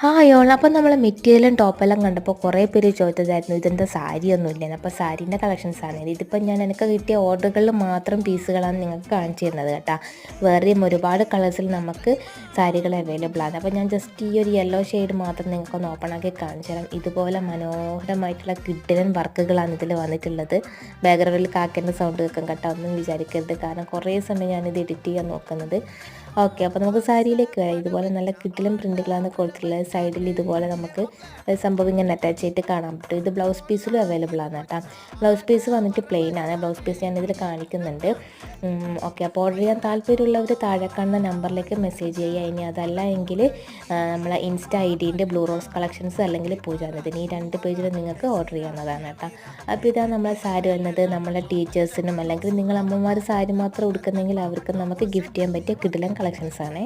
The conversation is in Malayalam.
യോള അപ്പം നമ്മൾ മെറ്റീരിയലും ടോപ്പെല്ലാം കണ്ടപ്പോൾ കുറേ പേര് ചോദിച്ചതായിരുന്നു ഇതെന്താ സാരിയൊന്നും ഇല്ലേന്ന്. അപ്പോൾ സാരീൻ്റെ കളക്ഷൻസാണ് ഇതിപ്പോൾ ഞാൻ എനിക്ക് കിട്ടിയ ഓർഡറുകളിൽ മാത്രം പീസുകളാണ് നിങ്ങൾക്ക് കാണിച്ചു തരുന്നത് കേട്ടോ. വേറെയും ഒരുപാട് കളേഴ്സിൽ നമുക്ക് സാരികൾ അവൈലബിൾ ആണ്. അപ്പോൾ ഞാൻ ജസ്റ്റ് ഈ ഒരു യെല്ലോ ഷെയ്ഡ് മാത്രം നിങ്ങൾക്കൊന്ന് ഓപ്പൺ ആക്കി കാണിച്ചു തരാം. ഇതുപോലെ മനോഹരമായിട്ടുള്ള കിഡിലൻ വർക്കുകളാണ് ഇതിൽ വന്നിട്ടുള്ളത്. ബാക്ക്ഗ്രൗണ്ടിൽ കാക്കേൻ്റെ സൗണ്ട് കേൾക്കാൻ കേട്ടോ, ഒന്നും വിചാരിക്കരുത്, കാരണം കുറേ സമയം ഞാനിത് എഡിറ്റ് ചെയ്യാൻ നോക്കുന്നത്. ഓക്കെ, അപ്പോൾ നമുക്ക് സാരിയിലേക്ക് വരാം. ഇതുപോലെ നല്ല കിഡിലും പ്രിൻറ്റുകളാണ് കൊടുത്തിട്ടുള്ളത്. സൈഡിൽ ഇതുപോലെ നമുക്ക് സംഭവം ഇങ്ങനെ അറ്റാച്ച് ചെയ്തിട്ട് കാണാൻ പറ്റും. ഇത് ബ്ലൗസ് പീസിലും അവൈലബിൾ ആണ് കേട്ടോ. ബ്ലൗസ് പീസ് വന്നിട്ട് പ്ലെയിൻ ആണ്. ബ്ലൗസ് പീസ് ഞാനിതിൽ കാണിക്കുന്നുണ്ട്. ഓക്കെ, അപ്പോൾ ഓർഡർ ചെയ്യാൻ താല്പര്യമുള്ളവർ താഴെ കാണുന്ന നമ്പറിലേക്ക് മെസ്സേജ് ചെയ്യുക. ഇനി അതല്ല എങ്കിൽ നമ്മളെ ഇൻസ്റ്റ ഐ.ഡിൻ്റെ ബ്ലൂ റോസ് കളക്ഷൻസ് അല്ലെങ്കിൽ പൂജാനദിന്, ഈ 2 പേജിൽ നിങ്ങൾക്ക് ഓർഡർ ചെയ്യാവുന്നതാണ് കേട്ടോ. അപ്പോൾ ഇതാണ് നമ്മളെ സാരി വരുന്നത്. നമ്മളെ ടീച്ചേഴ്സിനും അല്ലെങ്കിൽ നിങ്ങൾ അമ്മമാർ സാരി മാത്രം ഉടുക്കുന്നെങ്കിൽ അവർക്ക് നമുക്ക് ഗിഫ്റ്റ് ചെയ്യാൻ പറ്റിയ കിടിലൻ കളക്ഷൻസ് ആണ്.